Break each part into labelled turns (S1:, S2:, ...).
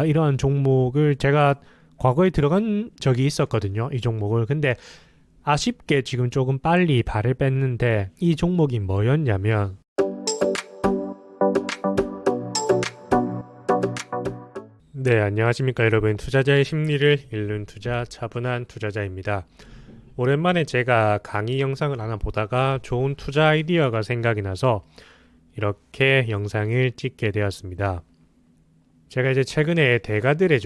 S1: 이러한 종목을 제가 과거에 들어간 적이 있었거든요. 이 종목을. 근데 아쉽게 지금 조금 빨리 발을 뺐는데 이 종목이 뭐였냐면 네, 안녕하십니까 여러분. 투자자의 심리를 읽는 투자 차분한 투자자입니다. 오랜만에 제가 강의 영상을 하나 보다가 좋은 투자 아이디어가 생각이 나서 이렇게 영상을 찍게 되었습니다. 제가 이제 최근에 대가들의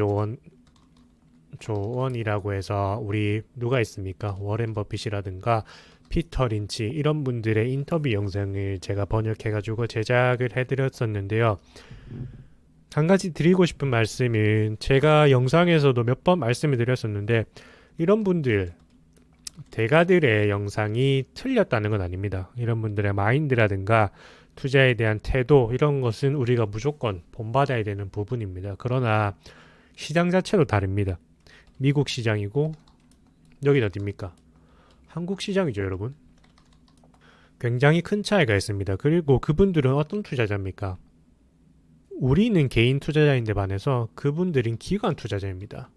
S1: 조언이라고 해서 우리 누가 있습니까? 워렌 버핏이라든가 피터 린치 이런 분들의 인터뷰 영상을 제가 번역해가지고 제작을 해드렸었는데요. 한 가지 드리고 싶은 말씀은 제가 영상에서도 몇 번 말씀을 드렸었는데 이런 분들 대가들의 영상이 틀렸다는 건 아닙니다. 이런 분들의 마인드라든가 투자에 대한 태도 이런 것은 우리가 무조건 본받아야 되는 부분입니다. 그러나 시장 자체도 다릅니다. 미국 시장이고 여기는 어딥니까? 한국 시장이죠, 여러분. 굉장히 큰 차이가 있습니다. 그리고 그분들은 어떤 투자자입니까? 우리는 개인 투자자인데 반해서 그분들은 기관 투자자입니다.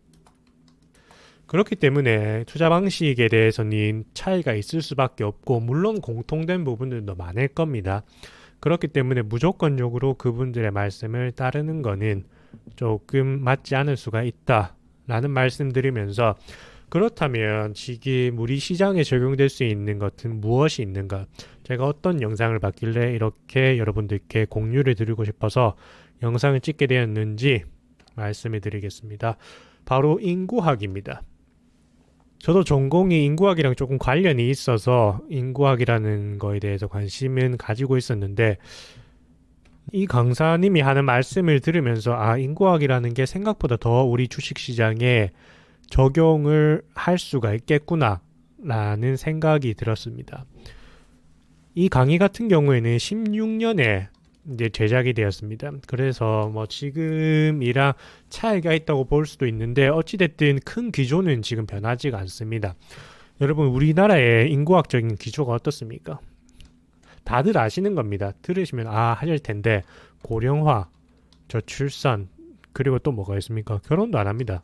S1: 그렇기 때문에 투자 방식에 대해서는 차이가 있을 수밖에 없고 물론 공통된 부분들도 많을 겁니다. 그렇기 때문에 무조건적으로 그분들의 말씀을 따르는 거는 조금 맞지 않을 수가 있다라는 말씀드리면서 그렇다면 지금 우리 시장에 적용될 수 있는 것은 무엇이 있는가? 제가 어떤 영상을 봤길래 이렇게 여러분들께 공유를 드리고 싶어서 영상을 찍게 되었는지 말씀을 드리겠습니다. 바로 인구학입니다. 저도 전공이 인구학이랑 조금 관련이 있어서 인구학이라는 거에 대해서 관심은 가지고 있었는데 이 강사님이 하는 말씀을 들으면서 인구학이라는 게 생각보다 더 우리 주식시장에 적용을 할 수가 있겠구나 라는 생각이 들었습니다. 이 강의 같은 경우에는 16년에 이제 제작이 되었습니다. 그래서 뭐 지금이랑 차이가 있다고 볼 수도 있는데 어찌됐든 큰 기조는 지금 변하지가 않습니다. 여러분 우리나라의 인구학적인 기조가 어떻습니까? 다들 아시는 겁니다. 들으시면 하실 텐데 고령화, 저출산 그리고 또 뭐가 있습니까? 결혼도 안 합니다.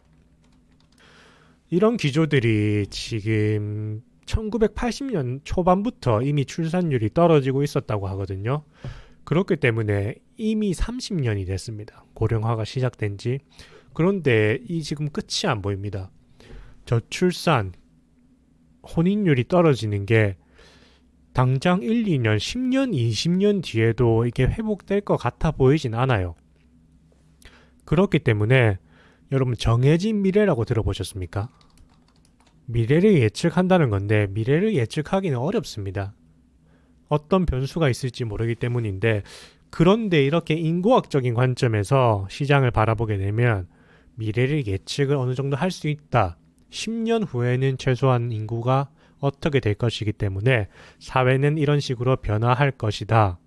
S1: 이런 기조들이 지금 1980년 초반부터 이미 출산율이 떨어지고 있었다고 하거든요. 그렇기 때문에 이미 30년이 됐습니다. 고령화가 시작된 지. 그런데 이 지금 끝이 안 보입니다. 저출산, 혼인율이 떨어지는 게 당장 1, 2년, 10년, 20년 뒤에도 이게 회복될 것 같아 보이진 않아요. 그렇기 때문에 여러분 정해진 미래라고 들어보셨습니까? 미래를 예측한다는 건데 미래를 예측하기는 어렵습니다. 어떤 변수가 있을지 모르기 때문인데 그런데 이렇게 인구학적인 관점에서 시장을 바라보게 되면 미래를 예측을 어느 정도 할 수 있다. 10년 후에는 최소한 인구가 어떻게 될 것이기 때문에 사회는 이런 식으로 변화할 것이다.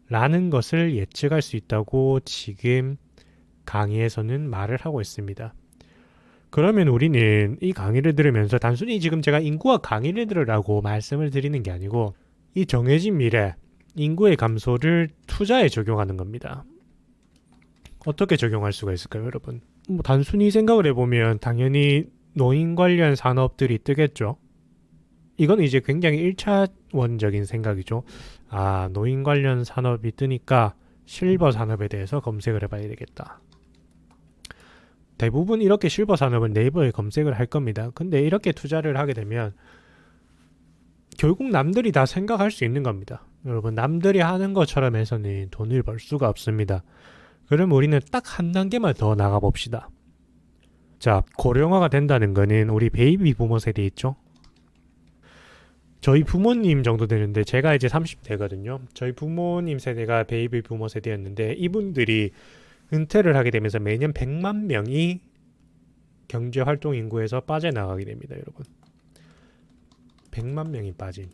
S1: 라는 것을 예측할 수 있다고 지금 강의에서는 말을 하고 있습니다. 그러면 우리는 이 강의를 들으면서 단순히 지금 제가 인구학 강의를 들으라고 말씀을 드리는 게 아니고 이 정해진 미래, 인구의 감소를 투자에 적용하는 겁니다. 어떻게 적용할 수가 있을까요, 여러분? 단순히 생각을 해보면 당연히 노인 관련 산업들이 뜨겠죠. 이건 이제 굉장히 1차원적인 생각이죠. 노인 관련 산업이 뜨니까 실버 산업에 대해서 검색을 해봐야 되겠다. 대부분 이렇게 실버 산업은 네이버에 검색을 할 겁니다. 근데 이렇게 투자를 하게 되면 결국 남들이 다 생각할 수 있는 겁니다. 여러분 남들이 하는 것처럼 해서는 돈을 벌 수가 없습니다. 그럼 우리는 딱 한 단계만 더 나가봅시다. 자, 고령화가 된다는 거는 우리 베이비 부모 세대 있죠? 저희 부모님 정도 되는데 제가 이제 30대거든요. 저희 부모님 세대가 베이비 부모 세대였는데 이분들이 은퇴를 하게 되면서 매년 100만 명이 경제활동 인구에서 빠져나가게 됩니다, 여러분. 100만 명이 빠진.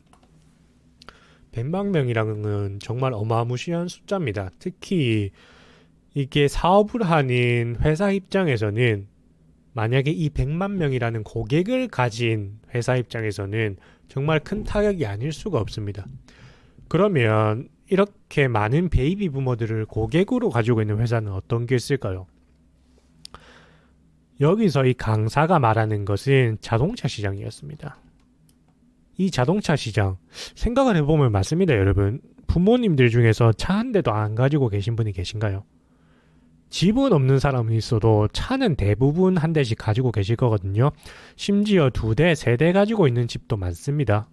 S1: 100만 명이라는 정말 어마무시한 숫자입니다. 특히 이게 사업을 하는 회사 입장에서는 만약에 이 100만 명이라는 고객을 가진 회사 입장에서는 정말 큰 타격이 아닐 수가 없습니다. 그러면 이렇게 많은 베이비 부모들을 고객으로 가지고 있는 회사는 어떤 게 있을까요? 여기서 이 강사가 말하는 것은 자동차 시장이었습니다. 이 자동차 시장, 생각을 해보면 맞습니다, 여러분. 부모님들 중에서 차 한 대도 안 가지고 계신 분이 계신가요? 집은 없는 사람은 있어도 차는 대부분 한 대씩 가지고 계실 거거든요. 심지어 2대, 3대 가지고 있는 집도 많습니다.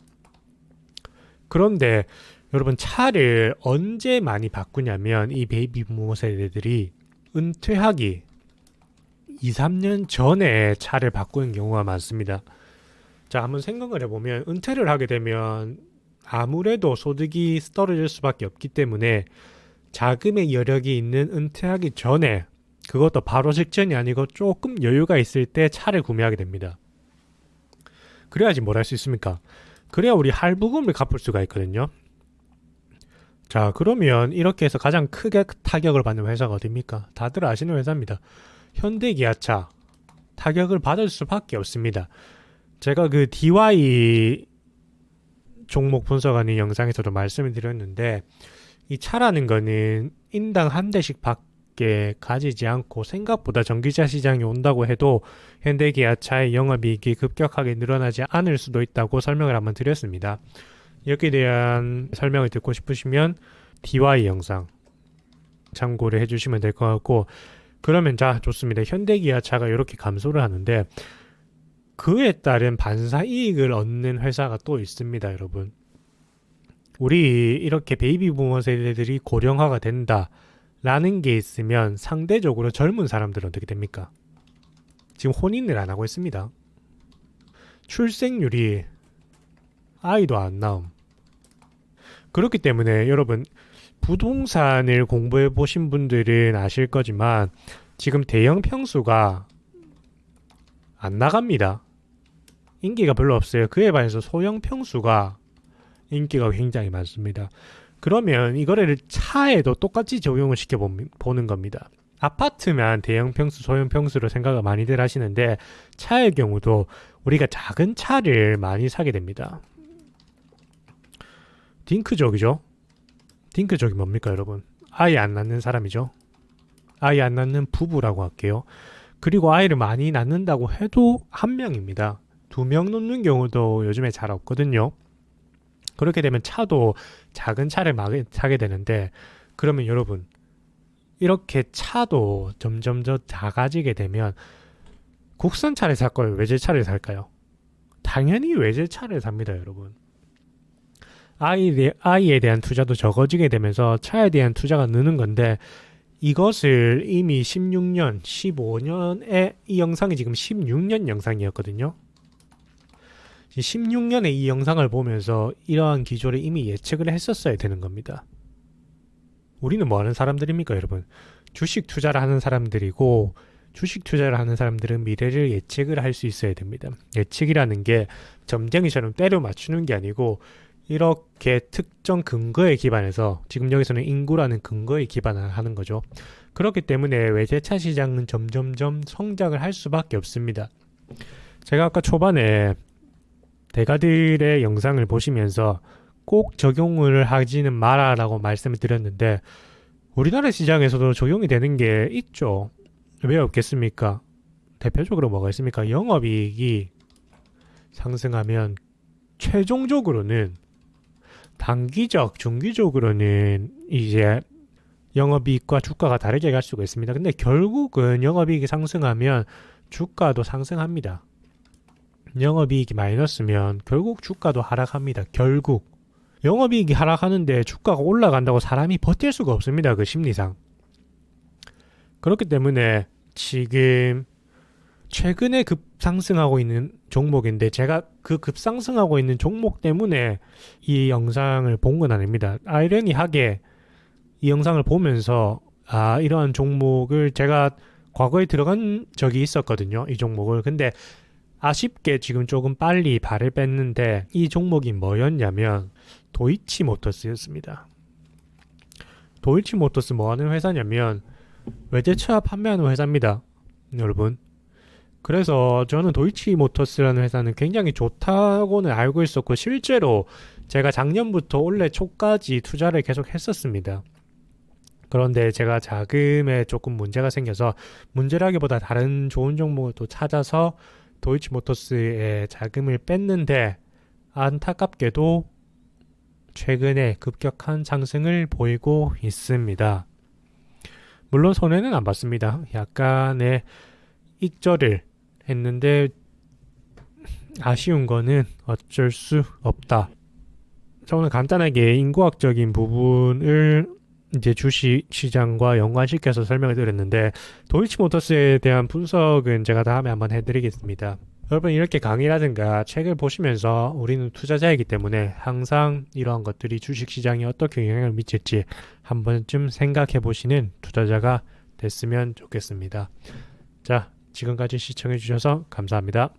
S1: 그런데 여러분, 차를 언제 많이 바꾸냐면 이 베이비 부모 세대들이 은퇴하기 2, 3년 전에 차를 바꾸는 경우가 많습니다. 자, 한번 생각을 해보면 은퇴를 하게 되면 아무래도 소득이 떨어질 수밖에 없기 때문에 자금의 여력이 있는 은퇴하기 전에, 그것도 바로 직전이 아니고 조금 여유가 있을 때 차를 구매하게 됩니다. 그래야지 뭘 할 수 있습니까? 그래야 우리 할부금을 갚을 수가 있거든요. 자, 그러면 이렇게 해서 가장 크게 타격을 받는 회사가 어디입니까? 다들 아시는 회사입니다. 현대기아차. 타격을 받을 수밖에 없습니다. 제가 그 DY 종목 분석하는 영상에서도 말씀을 드렸는데, 이 차라는 거는 인당 한 대씩 밖에 가지지 않고 생각보다 전기차 시장이 온다고 해도 현대기아차의 영업이익이 급격하게 늘어나지 않을 수도 있다고 설명을 한번 드렸습니다. 여기에 대한 설명을 듣고 싶으시면 DY 영상 참고를 해주시면 될 것 같고, 그러면 자, 좋습니다. 현대기아차가 이렇게 감소를 하는데 그에 따른 반사이익을 얻는 회사가 또 있습니다, 여러분. 우리 이렇게 베이비 부모 세대들이 고령화가 된다라는 게 있으면 상대적으로 젊은 사람들은 어떻게 됩니까? 지금 혼인을 안 하고 있습니다. 출생률이 아이도 안 나옴. 그렇기 때문에 여러분, 부동산을 공부해 보신 분들은 아실 거지만 지금 대형 평수가 안 나갑니다. 인기가 별로 없어요. 그에 반해서 소형 평수가 인기가 굉장히 많습니다. 그러면 이거를 차에도 똑같이 적용을 시켜보는 겁니다. 아파트면 대형 평수, 소형 평수로 생각을 많이들 하시는데 차의 경우도 우리가 작은 차를 많이 사게 됩니다. 딩크족이죠. 딩크족이 뭡니까, 여러분? 아이 안 낳는 사람이죠. 아이 안 낳는 부부라고 할게요. 그리고 아이를 많이 낳는다고 해도 한 명입니다. 2명 놓는 경우도 요즘에 잘 없거든요. 그렇게 되면 차도 작은 차를 사게 되는데, 그러면 여러분, 이렇게 차도 점점 더 작아지게 되면 국산차를 살까요? 외제차를 살까요? 당연히 외제차를 삽니다, 여러분. 아이에 대한 투자도 적어지게 되면서 차에 대한 투자가 느는 건데, 이것을 이미 16년, 15년에 이 영상이 지금 16년 영상이었거든요. 16년에 이 영상을 보면서 이러한 기조를 이미 예측을 했었어야 되는 겁니다. 우리는 뭐 하는 사람들입니까, 여러분? 주식 투자를 하는 사람들이고, 주식 투자를 하는 사람들은 미래를 예측을 할 수 있어야 됩니다. 예측이라는 게 점쟁이처럼 때려 맞추는 게 아니고 이렇게 특정 근거에 기반해서, 지금 여기서는 인구라는 근거에 기반을 하는 거죠. 그렇기 때문에 외제차 시장은 점점점 성장을 할 수밖에 없습니다. 제가 아까 초반에 대가들의 영상을 보시면서 꼭 적용을 하지는 마라라고 말씀을 드렸는데, 우리나라 시장에서도 적용이 되는 게 있죠. 왜 없겠습니까? 대표적으로 뭐가 있습니까? 영업이익이 상승하면 최종적으로는 단기적, 중기적으로는 이제 영업이익과 주가가 다르게 갈 수가 있습니다. 근데 결국은 영업이익이 상승하면 주가도 상승합니다. 영업이익이 마이너스면 결국 주가도 하락합니다. 결국 영업이익이 하락하는데 주가가 올라간다고 사람이 버틸 수가 없습니다. 그 심리상. 그렇기 때문에 지금 최근에 급상승하고 있는 종목인데, 제가 그 급상승하고 있는 종목 때문에 이 영상을 본 건 아닙니다. 아이러니하게 이 영상을 보면서 이러한 종목을 제가 과거에 들어간 적이 있었거든요. 이 종목을. 근데 아쉽게 지금 조금 빨리 발을 뺐는데, 이 종목이 뭐였냐면 도이치모터스였습니다. 도이치모터스 뭐 하는 회사냐면 외제차 판매하는 회사입니다, 여러분. 그래서 저는 도이치모터스라는 회사는 굉장히 좋다고는 알고 있었고, 실제로 제가 작년부터 올해 초까지 투자를 계속 했었습니다. 그런데 제가 자금에 조금 문제가 생겨서 문제라기보다 다른 좋은 종목을 또 찾아서 도이치모터스에 자금을 뺐는데 안타깝게도 최근에 급격한 상승을 보이고 있습니다. 물론 손해는 안 봤습니다. 약간의 익절을 했는데 아쉬운 거는 어쩔 수 없다. 저는 간단하게 인구학적인 부분을 이제 주식 시장과 연관시켜서 설명을 드렸는데 도이치모터스에 대한 분석은 제가 다음에 한번 해드리겠습니다. 여러분 이렇게 강의라든가 책을 보시면서 우리는 투자자이기 때문에 항상 이러한 것들이 주식시장에 어떻게 영향을 미칠지 한 번쯤 생각해 보시는 투자자가 됐으면 좋겠습니다. 자, 지금까지 시청해 주셔서 감사합니다.